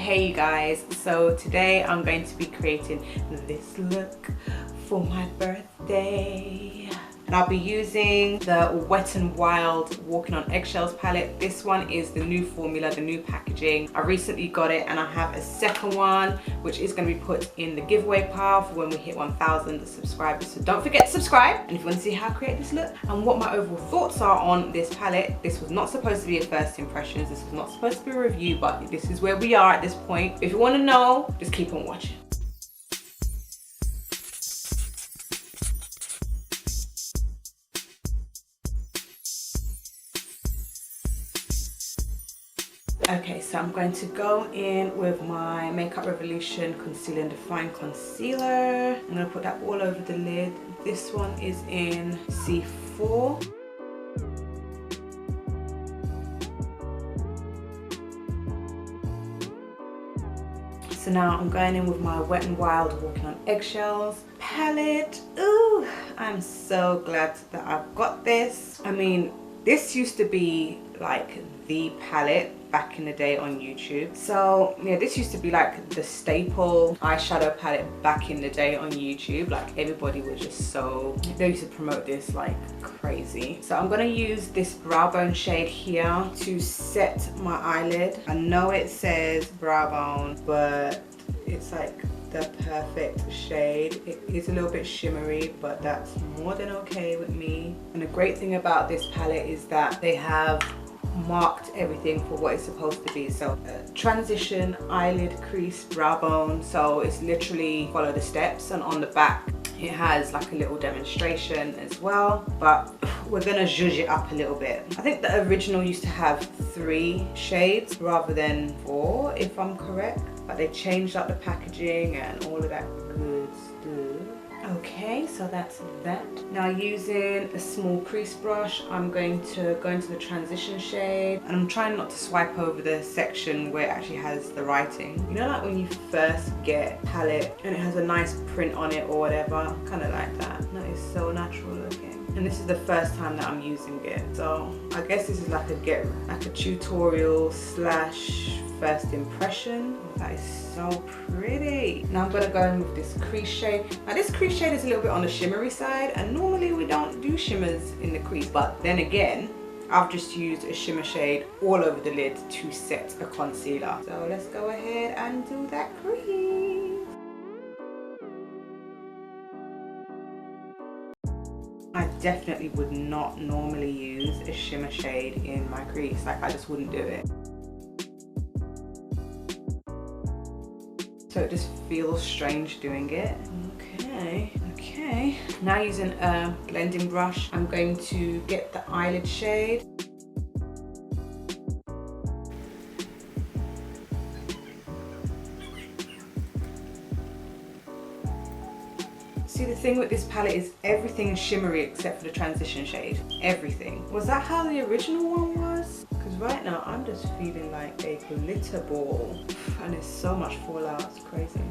Hey you guys, so today I'm going to be creating this look for my birthday. And I'll be using the Wet n Wild Walking on Eggshells palette. This one is the new formula, the new packaging. I recently got it and I have a second one which is going to be put in the giveaway pile for when we hit 1,000 subscribers. So don't forget to subscribe. And if you want to see how I create this look and what my overall thoughts are on this palette, this was not supposed to be a first impressions. This was not supposed to be a review, but this is where we are at this point. If you want to know, just keep on watching. Okay, so I'm going to go in with my Makeup Revolution Conceal and Define Concealer. I'm going to put that all over the lid. This one is in C4. So now I'm going in with my Wet n Wild Walking on Eggshells palette. Ooh, I'm so glad that I've got this. I mean, this used to be like the palette back in the day on YouTube. So yeah, this used to be like the staple eyeshadow palette back in the day on YouTube. Like everybody was just so, they used to promote this like crazy. So I'm gonna use this brow bone shade here to set my eyelid. I know it says brow bone, but it's like the perfect shade. It is a little bit shimmery, but that's more than okay with me. And the great thing about this palette is that they have marked everything for what it's supposed to be. So transition, eyelid crease, brow bone. So it's literally follow the steps, and on the back it has like a little demonstration as well, but we're gonna zhuzh it up a little bit. I think the original used to have 3 shades rather than 4, if I'm correct, but they changed up the packaging and all of that good stuff. Okay, so that's that. Now using a small crease brush, I'm going to go into the transition shade, and I'm trying not to swipe over the section where it actually has the writing. You know, like when you first get a palette and it has a nice print on it or whatever, kind of like that. That is so natural looking. And this is the first time that I'm using it, so I guess this is like a tutorial slash first impression. Oh, that is so pretty. Now I'm gonna go in with this crease shade. Now this crease shade is a little bit on the shimmery side, and normally we don't do shimmers in the crease, but then again, I've just used a shimmer shade all over the lid to set a concealer. So let's go ahead and do that crease. I definitely would not normally use a shimmer shade in my crease. Like, I just wouldn't do it. So it just feels strange doing it. Okay. Now using a blending brush, I'm going to get the eyelid shade. See, the thing with this palette is everything is shimmery except for the transition shade. Everything. Was that how the original one was? Because right now I'm just feeling like a glitter ball. And there's so much fallout, it's crazy.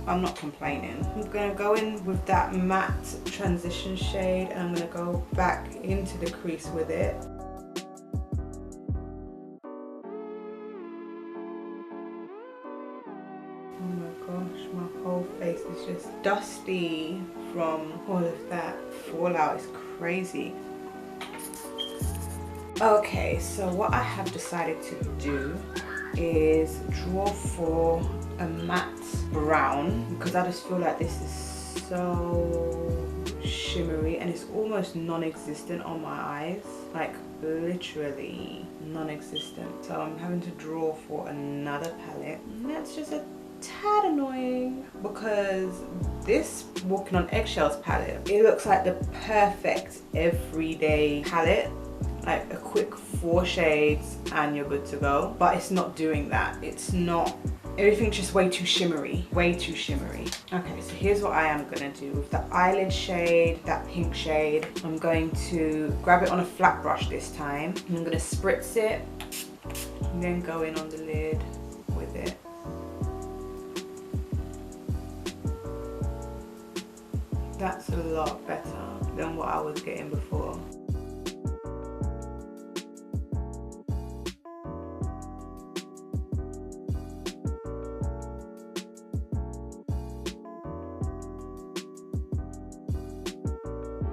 I'm not complaining. I'm gonna go in with that matte transition shade, and I'm gonna go back into the crease with it. Oh my gosh, my whole face is just dusty from all of that fallout. It's crazy. Okay, so what I have decided to do is draw for a matte brown, because I just feel like this is so shimmery and it's almost non-existent on my eyes, like literally non-existent. So I'm having to draw for another palette, and that's just a tad annoying because this Walking on Eggshells palette, it looks like the perfect everyday palette, like a quick 4 shades and you're good to go, but it's not doing that. It's not, everything's just way too shimmery. Okay, so here's what I am gonna do with the eyelid shade, that pink shade. I'm going to grab it on a flat brush this time, and I'm gonna spritz it and then go in on the lid with it. That's a lot better than what I was getting before.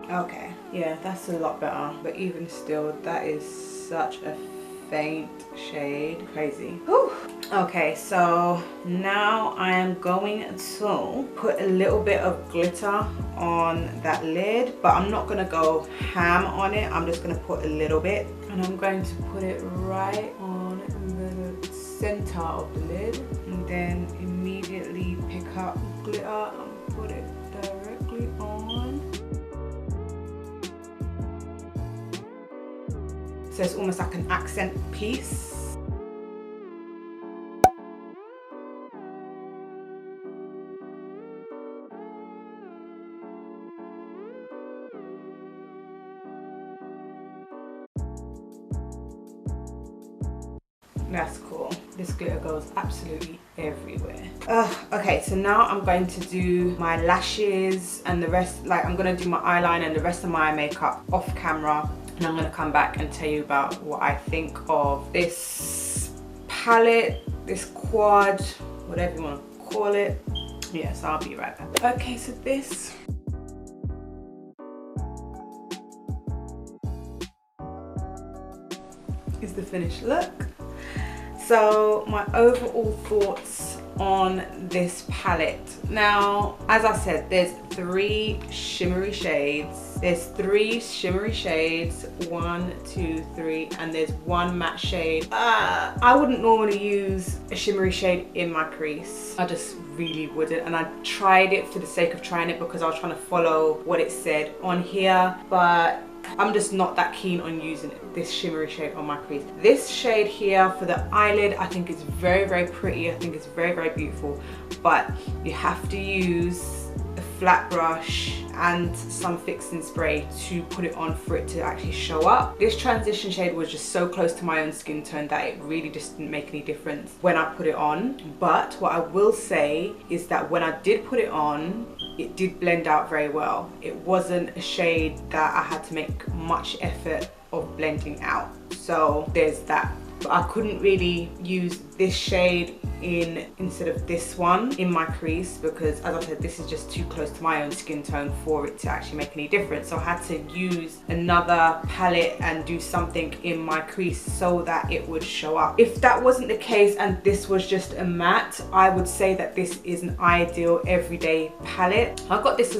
Okay, yeah, that's a lot better, but even still, that is such a faint shade. Crazy. Whew. Okay, so now I am going to put a little bit of glitter on that lid, but I'm not gonna go ham on it. I'm just gonna put a little bit, and I'm going to put it right on the center of the lid, and then immediately pick up glitter and put it directly on. So it's almost like an accent piece. That's cool. This glitter goes absolutely everywhere. Okay, so now I'm going to do my lashes and the rest, like I'm gonna do my eyeliner and the rest of my makeup off camera. And I'm gonna come back and tell you about what I think of this palette, this quad, whatever you wanna call it. Yes, I'll be right back. Okay, so this is the finished look. So my overall thoughts on this palette. Now, as I said, there's 3 shimmery shades. There's 3 shimmery shades, 1, 2, 3, and there's 1 matte shade. I wouldn't normally use a shimmery shade in my crease. I just really wouldn't, and I tried it for the sake of trying it because I was trying to follow what it said on here, but I'm just not that keen on using this shimmery shade on my crease. This shade here for the eyelid, I think is very, very pretty. I think it's very, very beautiful, but you have to use a flat brush and some fixing spray to put it on for it to actually show up. This transition shade was just so close to my own skin tone that it really just didn't make any difference when I put it on. But what I will say is that when I did put it on, it did blend out very well. It wasn't a shade that I had to make much effort of blending out. So there's that. But I couldn't really use this shade instead of this one in my crease because, as I said, this is just too close to my own skin tone for it to actually make any difference. So I had to use another palette and do something in my crease so that it would show up. If that wasn't the case and this was just a matte, I would say that this is an ideal everyday palette. I got this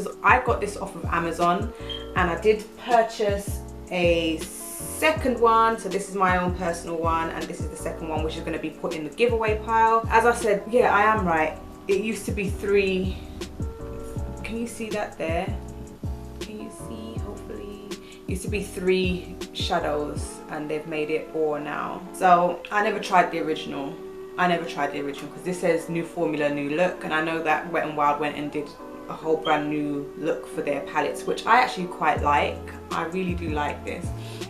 off of Amazon, and I did purchase a second one. So this is my own personal one, and this is the second one, which is going to be put in the giveaway pile. As I said, yeah, I am right. It used to be 3. Can you see that there? Can you see? Hopefully. It used to be 3 shadows, and they've made it 4 now. So I never tried the original. Because this says new formula, new look, and I know that Wet n Wild went and did a whole brand new look for their palettes, which I actually quite like. I really do like this.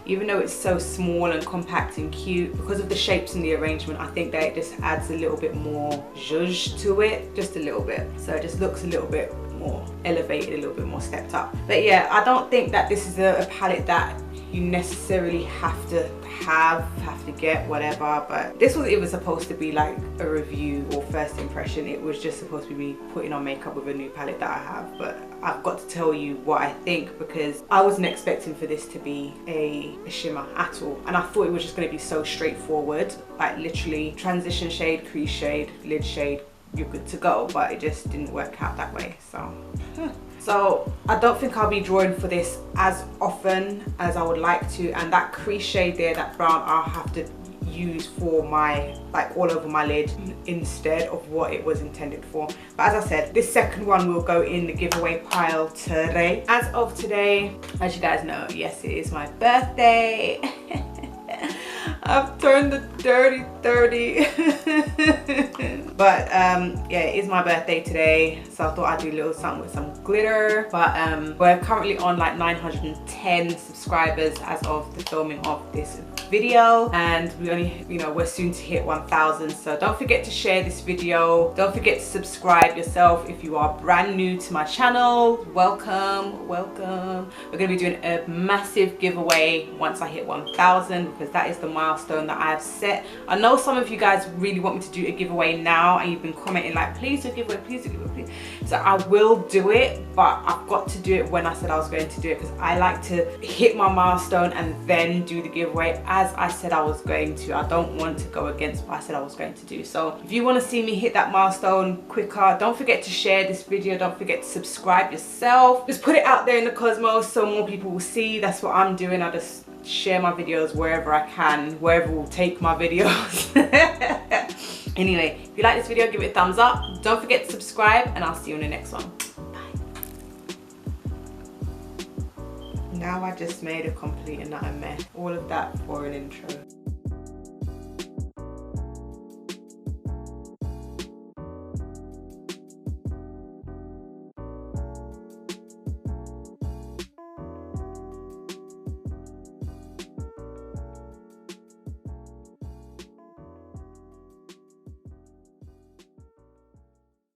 Even though it's so small and compact and cute, because of the shapes and the arrangement, I think that it just adds a little bit more zhuzh to it, just a little bit. So it just looks a little bit more elevated, a little bit more stepped up. But yeah, I don't think that this is a palette that you necessarily have to get, whatever. But this was even supposed to be like a review or first impression. It was just supposed to be me putting on makeup with a new palette that I have. But I've got to tell you what I think, because I wasn't expecting for this to be a shimmer at all, and I thought it was just going to be so straightforward, like literally transition shade, crease shade, lid shade, you're good to go. But it just didn't work out that way. So I don't think I'll be drawing for this as often as I would like to, and that crease shade there, that brown, I'll have to use for my, like, all over my lid instead of what it was intended for. But as I said, this second one will go in the giveaway pile today. As of today, as you guys know, yes, it is my birthday. I've turned the dirty 30. But yeah, it is my birthday today, so I thought I'd do a little something with some glitter. But we're currently on like 910 subscribers as of the filming of this video, and we only, we're soon to hit 1,000. So don't forget to share this video. Don't forget to subscribe yourself if you are brand new to my channel. Welcome. We're gonna be doing a massive giveaway once I hit 1,000, because that is the milestone milestone that I have set. I know some of you guys really want me to do a giveaway now, and you've been commenting like, please do a giveaway, please do a giveaway, please. So I will do it, but I've got to do it when I said I was going to do it, because I like to hit my milestone and then do the giveaway as I said I was going to. I don't want to go against what I said I was going to do. So if you want to see me hit that milestone quicker, don't forget to share this video, don't forget to subscribe yourself. Just put it out there in the cosmos so more people will see. That's what I'm doing. I just share my videos wherever I can, wherever will take my videos. Anyway, if you like this video, give it a thumbs up. Don't forget to subscribe, and I'll see you in the next one. Bye. Now I just made a complete and utter mess. All of that for an intro.